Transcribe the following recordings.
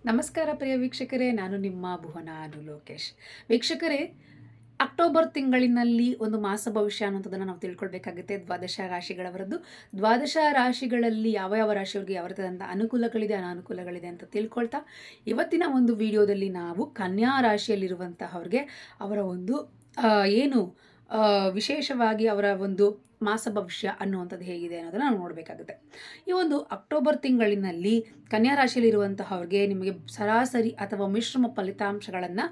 ನಮಸ್ಕಾರ ಪ್ರಿಯ ವೀಕ್ಷಕರೇ, ನಾನು ನಿಮ್ಮ ಭುವನ ಲೋಕೇಶ್. ವೀಕ್ಷಕರೇ, ಅಕ್ಟೋಬರ್ ತಿಂಗಳಿನಲ್ಲಿ ಒಂದು ಮಾಸ ಭವಿಷ್ಯ ಅನ್ನೋಂಥದ್ದನ್ನು ನಾವು ತಿಳ್ಕೊಳ್ಬೇಕಾಗುತ್ತೆ. ದ್ವಾದಶ ರಾಶಿಗಳವರದ್ದು. ದ್ವಾದಶ ರಾಶಿಗಳಲ್ಲಿ ಯಾವ ಯಾವ ರಾಶಿಯವರಿಗೆ ಯಾವ ರೀತಿಯಾದಂಥ ಅನುಕೂಲಗಳಿದೆ, ಅನಾನುಕೂಲಗಳಿದೆ ಅಂತ ತಿಳ್ಕೊಳ್ತಾ, ಇವತ್ತಿನ ಒಂದು ವಿಡಿಯೋದಲ್ಲಿ ನಾವು ಕನ್ಯಾ ರಾಶಿಯಲ್ಲಿರುವಂತಹವ್ರಿಗೆ ಅವರ ಒಂದು ಏನು ವಿಶೇಷವಾಗಿ ಅವರ ಒಂದು ಮಾಸ ಭವಿಷ್ಯ ಅನ್ನುವಂಥದ್ದು ಹೇಗಿದೆ ಅನ್ನೋದನ್ನು ನಾವು ನೋಡಬೇಕಾಗುತ್ತೆ. ಈ ಒಂದು ಅಕ್ಟೋಬರ್ ತಿಂಗಳಿನಲ್ಲಿ ಕನ್ಯಾ ರಾಶಿಯಲ್ಲಿರುವಂತಹವ್ರಿಗೆ ನಿಮಗೆ ಸರಾಸರಿ ಅಥವಾ ಮಿಶ್ರಮ ಫಲಿತಾಂಶಗಳನ್ನು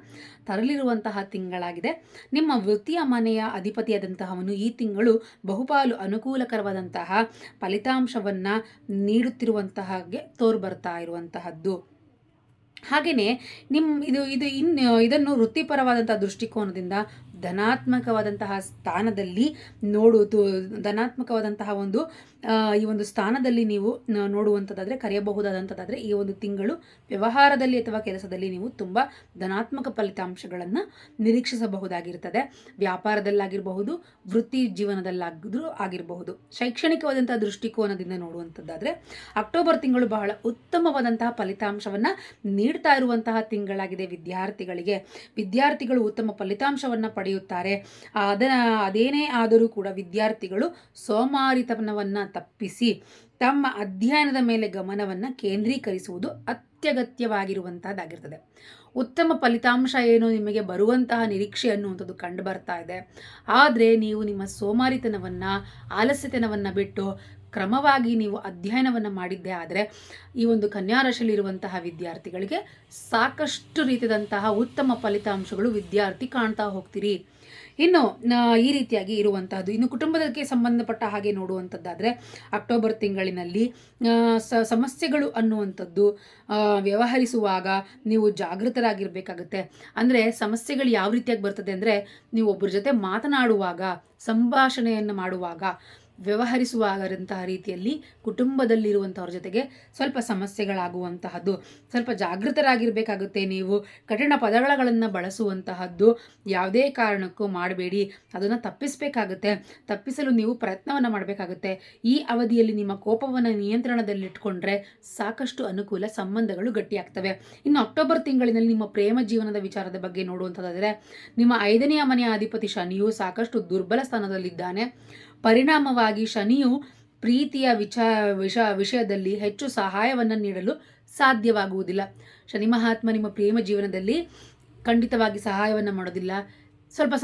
ತರಲಿರುವಂತಹ ತಿಂಗಳಾಗಿದೆ. ನಿಮ್ಮ ವೃತ್ತಿಯ ಮನೆಯ ಅಧಿಪತಿಯಾದಂತಹವನು ಈ ತಿಂಗಳು ಬಹುಪಾಲು ಅನುಕೂಲಕರವಾದಂತಹ ಫಲಿತಾಂಶವನ್ನು ನೀಡುತ್ತಿರುವಂತಹಗೆ ತೋರ್ಬರ್ತಾ ಇರುವಂತಹದ್ದು. ಹಾಗೆಯೇ ಇದನ್ನು ವೃತ್ತಿಪರವಾದಂತಹ ದೃಷ್ಟಿಕೋನದಿಂದ ಧನಾತ್ಮಕವಾದಂತಹ ಸ್ಥಾನದಲ್ಲಿ ಧನಾತ್ಮಕವಾದಂತಹ ಈ ಒಂದು ಸ್ಥಾನದಲ್ಲಿ ನೀವು ನೋಡುವಂಥದ್ದಾದರೆ, ಕರೆಯಬಹುದಾದಂಥದ್ದಾದರೆ ಈ ಒಂದು ತಿಂಗಳು ವ್ಯವಹಾರದಲ್ಲಿ ಅಥವಾ ಕೆಲಸದಲ್ಲಿ ನೀವು ತುಂಬ ಧನಾತ್ಮಕ ಫಲಿತಾಂಶಗಳನ್ನು ನಿರೀಕ್ಷಿಸಬಹುದಾಗಿರ್ತದೆ. ವ್ಯಾಪಾರದಲ್ಲಾಗಿರಬಹುದು, ವೃತ್ತಿ ಜೀವನದಲ್ಲಾದರೂ ಆಗಿರಬಹುದು. ಶೈಕ್ಷಣಿಕವಾದಂತಹ ದೃಷ್ಟಿಕೋನದಿಂದ ನೋಡುವಂಥದ್ದಾದರೆ ಅಕ್ಟೋಬರ್ ತಿಂಗಳು ಬಹಳ ಉತ್ತಮವಾದಂತಹ ಫಲಿತಾಂಶವನ್ನು ನೀಡ್ತಾ ಇರುವಂತಹ ತಿಂಗಳಾಗಿದೆ. ವಿದ್ಯಾರ್ಥಿಗಳು ಉತ್ತಮ ಫಲಿತಾಂಶವನ್ನು ಪಡೆಯುತ್ತಾರೆ. ಅದೇನೇ ಆದರೂ ಕೂಡ ವಿದ್ಯಾರ್ಥಿಗಳು ಸೋಮಾರಿತನವನ್ನು ತಪ್ಪಿಸಿ ತಮ್ಮ ಅಧ್ಯಯನದ ಮೇಲೆ ಗಮನವನ್ನು ಕೇಂದ್ರೀಕರಿಸುವುದು ಅತ್ಯಗತ್ಯವಾಗಿರುವಂತಹದ್ದಾಗಿರ್ತದೆ. ಉತ್ತಮ ಫಲಿತಾಂಶ ಏನು ನಿಮಗೆ ಬರುವಂತಹ ನಿರೀಕ್ಷೆ ಅನ್ನುವಂಥದ್ದು ಕಂಡು ಬರ್ತಾ ಇದೆ. ಆದರೆ ನೀವು ನಿಮ್ಮ ಸೋಮಾರಿತನವನ್ನು, ಆಲಸ್ಯತನವನ್ನು ಬಿಟ್ಟು ಕ್ರಮವಾಗಿ ನೀವು ಅಧ್ಯಯನವನ್ನು ಮಾಡಿದ್ದೇ ಆದರೆ ಈ ಒಂದು ಕನ್ಯಾ ರಾಶಿಯಲ್ಲಿರುವಂತಹ ವಿದ್ಯಾರ್ಥಿಗಳಿಗೆ ಸಾಕಷ್ಟು ರೀತಿಯಾದಂತಹ ಉತ್ತಮ ಫಲಿತಾಂಶಗಳು ವಿದ್ಯಾರ್ಥಿ ಕಾಣ್ತಾ ಹೋಗ್ತೀರಿ. ಇನ್ನು ಈ ರೀತಿಯಾಗಿ ಇರುವಂತಹದ್ದು. ಇನ್ನು ಕುಟುಂಬದಕ್ಕೆ ಸಂಬಂಧಪಟ್ಟ ಹಾಗೆ ನೋಡುವಂಥದ್ದಾದರೆ ಅಕ್ಟೋಬರ್ ತಿಂಗಳಿನಲ್ಲಿ ಸಮಸ್ಯೆಗಳು ಅನ್ನುವಂಥದ್ದು ವ್ಯವಹರಿಸುವಾಗ ನೀವು ಜಾಗೃತರಾಗಿರಬೇಕಾಗುತ್ತೆ. ಅಂದರೆ ಸಮಸ್ಯೆಗಳು ಯಾವ ರೀತಿಯಾಗಿ ಬರ್ತದೆ ಅಂದರೆ, ನೀವು ಒಬ್ಬರ ಜೊತೆ ಮಾತನಾಡುವಾಗ, ಸಂಭಾಷಣೆಯನ್ನು ಮಾಡುವಾಗ, ವ್ಯವಹರಿಸುವಂತಹ ರೀತಿಯಲ್ಲಿ ಕುಟುಂಬದಲ್ಲಿರುವಂಥವ್ರ ಜೊತೆಗೆ ಸ್ವಲ್ಪ ಸಮಸ್ಯೆಗಳಾಗುವಂತಹದ್ದು. ಸ್ವಲ್ಪ ಜಾಗೃತರಾಗಿರಬೇಕಾಗುತ್ತೆ. ನೀವು ಕಠಿಣ ಪದಗಳನ್ನು ಬಳಸುವಂತಹದ್ದು ಯಾವುದೇ ಕಾರಣಕ್ಕೂ ಮಾಡಬೇಡಿ. ಅದನ್ನು ತಪ್ಪಿಸಲು ನೀವು ಪ್ರಯತ್ನವನ್ನು ಮಾಡಬೇಕಾಗುತ್ತೆ. ಈ ಅವಧಿಯಲ್ಲಿ ನಿಮ್ಮ ಕೋಪವನ್ನು ನಿಯಂತ್ರಣದಲ್ಲಿಟ್ಕೊಂಡ್ರೆ ಸಾಕಷ್ಟು ಅನುಕೂಲ, ಸಂಬಂಧಗಳು ಗಟ್ಟಿಯಾಗ್ತವೆ. ಇನ್ನು ಅಕ್ಟೋಬರ್ ತಿಂಗಳಿನಲ್ಲಿ ನಿಮ್ಮ ಪ್ರೇಮ ಜೀವನದ ವಿಚಾರದ ಬಗ್ಗೆ ನೋಡುವಂಥದ್ದಾದರೆ, ನಿಮ್ಮ 5ನೆಯ ಮನೆಯ ಅಧಿಪತಿ ಶನಿಯು ಸಾಕಷ್ಟು ದುರ್ಬಲ ಸ್ಥಾನದಲ್ಲಿದ್ದಾನೆ. ಪರಿಣಾಮವಾಗಿ ಶನಿಯು ಪ್ರೀತಿಯ ವಿಷಯದಲ್ಲಿ ಹೆಚ್ಚು ಸಹಾಯವನ್ನು ನೀಡಲು ಸಾಧ್ಯವಾಗುವುದಿಲ್ಲ. ಶನಿ ಮಹಾತ್ಮ ನಿಮ್ಮ ಪ್ರೇಮ ಜೀವನದಲ್ಲಿ ಖಂಡಿತವಾಗಿ ಸಹಾಯವನ್ನು ಮಾಡೋದಿಲ್ಲ. ಸ್ವಲ್ಪ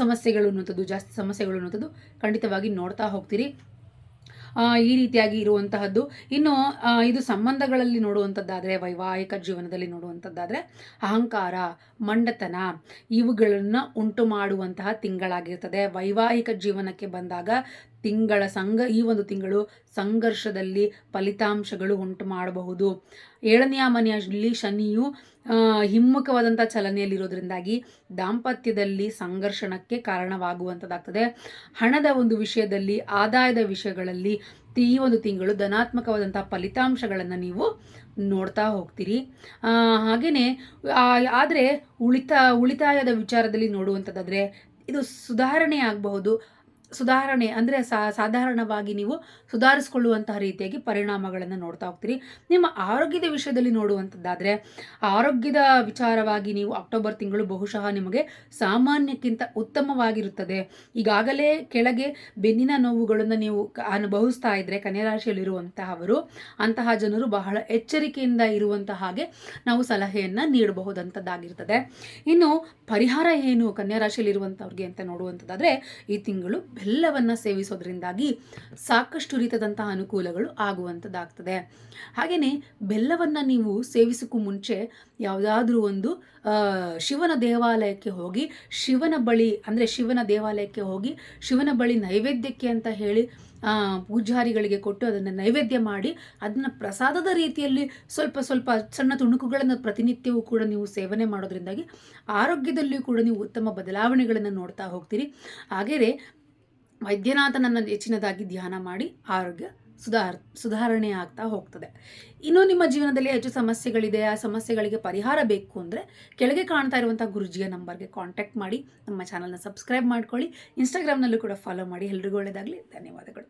ಜಾಸ್ತಿ ಸಮಸ್ಯೆಗಳು ಅನ್ನುವಂಥದ್ದು ಖಂಡಿತವಾಗಿ ನೋಡ್ತಾ ಹೋಗ್ತೀರಿ. ಈ ರೀತಿಯಾಗಿ ಇರುವಂತಹದ್ದು. ಇನ್ನು ಇದು ಸಂಬಂಧಗಳಲ್ಲಿ ನೋಡುವಂಥದ್ದಾದರೆ, ವೈವಾಹಿಕ ಜೀವನದಲ್ಲಿ ನೋಡುವಂಥದ್ದಾದರೆ ಅಹಂಕಾರ, ಮಂಡತನ ಇವುಗಳನ್ನು ಉಂಟು ಮಾಡುವಂತಹ ತಿಂಗಳಾಗಿರ್ತದೆ. ವೈವಾಹಿಕ ಜೀವನಕ್ಕೆ ಬಂದಾಗ ಈ ಒಂದು ತಿಂಗಳು ಸಂಘರ್ಷದಲ್ಲಿ ಫಲಿತಾಂಶಗಳು ಉಂಟು ಮಾಡಬಹುದು. 7ನೆಯ ಮನೆಯಲ್ಲಿ ಶನಿಯು ಹಿಮ್ಮುಖವಾದಂಥ ಚಲನೆಯಲ್ಲಿರೋದ್ರಿಂದಾಗಿ ದಾಂಪತ್ಯದಲ್ಲಿ ಸಂಘರ್ಷಣಕ್ಕೆ ಕಾರಣವಾಗುವಂಥದ್ದಾಗ್ತದೆ. ಹಣದ ಒಂದು ವಿಷಯದಲ್ಲಿ, ಆದಾಯದ ವಿಷಯಗಳಲ್ಲಿ ಈ ಒಂದು ತಿಂಗಳು ಧನಾತ್ಮಕವಾದಂಥ ಫಲಿತಾಂಶಗಳನ್ನು ನೀವು ನೋಡ್ತಾ ಹೋಗ್ತೀರಿ. ಹಾಗೆಯೇ ಆದರೆ ಉಳಿತಾಯದ ವಿಚಾರದಲ್ಲಿ ನೋಡುವಂಥದ್ದಾದರೆ ಇದು ಸುಧಾರಣೆ ಆಗಬಹುದು. ಸುಧಾರಣೆ ಅಂದರೆ ಸಾಧಾರಣವಾಗಿ ನೀವು ಸುಧಾರಿಸಿಕೊಳ್ಳುವಂತಹ ರೀತಿಯಾಗಿ ಪರಿಣಾಮಗಳನ್ನು ನೋಡ್ತಾ ಹೋಗ್ತೀರಿ. ನಿಮ್ಮ ಆರೋಗ್ಯದ ವಿಷಯದಲ್ಲಿ ನೋಡುವಂಥದ್ದಾದರೆ, ಆರೋಗ್ಯದ ವಿಚಾರವಾಗಿ ನೀವು ಅಕ್ಟೋಬರ್ ತಿಂಗಳು ಬಹುಶಃ ನಿಮಗೆ ಸಾಮಾನ್ಯಕ್ಕಿಂತ ಉತ್ತಮವಾಗಿರುತ್ತದೆ. ಈಗಾಗಲೇ ಕೆಳಗೆ ಬೆನ್ನಿನ ನೋವುಗಳನ್ನು ನೀವು ಅನುಭವಿಸ್ತಾ ಇದ್ದರೆ ಕನ್ಯಾ ರಾಶಿಯಲ್ಲಿರುವಂತಹವರು, ಅಂತಹ ಜನರು ಬಹಳ ಎಚ್ಚರಿಕೆಯಿಂದ ಇರುವಂತಹ ಹಾಗೆ ನಾವು ಸಲಹೆಯನ್ನು ನೀಡಬಹುದಂಥದ್ದಾಗಿರ್ತದೆ. ಇನ್ನು ಪರಿಹಾರ ಏನು ಕನ್ಯಾ ರಾಶಿಯಲ್ಲಿರುವಂಥವ್ರಿಗೆ ಅಂತ ನೋಡುವಂಥದ್ದಾದರೆ, ಈ ತಿಂಗಳು ಬೆಲ್ಲವನ್ನು ಸೇವಿಸೋದ್ರಿಂದಾಗಿ ಸಾಕಷ್ಟು ರೀತಿಯಾದಂತಹ ಅನುಕೂಲಗಳು ಆಗುವಂಥದ್ದಾಗ್ತದೆ. ಹಾಗೆಯೇ ಬೆಲ್ಲವನ್ನು ನೀವು ಸೇವಿಸೋಕ್ಕೂ ಮುಂಚೆ ಯಾವುದಾದ್ರೂ ಒಂದು ಶಿವನ ದೇವಾಲಯಕ್ಕೆ ಹೋಗಿ ಶಿವನ ಬಳಿ ನೈವೇದ್ಯಕ್ಕೆ ಅಂತ ಹೇಳಿ ಪೂಜಾರಿಗಳಿಗೆ ಕೊಟ್ಟು ಅದನ್ನು ನೈವೇದ್ಯ ಮಾಡಿ ಅದನ್ನು ಪ್ರಸಾದದ ರೀತಿಯಲ್ಲಿ ಸ್ವಲ್ಪ ಸಣ್ಣ ತುಣುಕುಗಳನ್ನು ಪ್ರತಿನಿತ್ಯವೂ ಕೂಡ ನೀವು ಸೇವನೆ ಮಾಡೋದ್ರಿಂದಾಗಿ ಆರೋಗ್ಯದಲ್ಲಿಯೂ ಕೂಡ ನೀವು ಉತ್ತಮ ಬದಲಾವಣೆಗಳನ್ನು ನೋಡ್ತಾ ಹೋಗ್ತೀರಿ. ಹಾಗೆಯೇ ವೈದ್ಯನಾಥನನ್ನು ಹೆಚ್ಚಿನದಾಗಿ ಧ್ಯಾನ ಮಾಡಿ ಆರೋಗ್ಯ ಸುಧಾರಣೆ ಆಗ್ತಾ ಹೋಗ್ತದೆ. ಇನ್ನೂ ನಿಮ್ಮ ಜೀವನದಲ್ಲಿ ಹೆಚ್ಚು ಸಮಸ್ಯೆಗಳಿದೆ, ಆ ಸಮಸ್ಯೆಗಳಿಗೆ ಪರಿಹಾರ ಬೇಕು ಅಂದರೆ ಕೆಳಗೆ ಕಾಣ್ತಾ ಇರುವಂಥ ಗುರುಜಿಯ ನಂಬರ್ಗೆ ಕಾಂಟ್ಯಾಕ್ಟ್ ಮಾಡಿ. ನಮ್ಮ ಚಾನಲ್ನ ಸಬ್ಸ್ಕ್ರೈಬ್ ಮಾಡ್ಕೊಳ್ಳಿ. ಇನ್ಸ್ಟಾಗ್ರಾಮ್ನಲ್ಲೂ ಕೂಡ ಫಾಲೋ ಮಾಡಿ. ಎಲ್ರಿಗೂ ಒಳ್ಳೆಯದಾಗಲಿ. ಧನ್ಯವಾದಗಳು.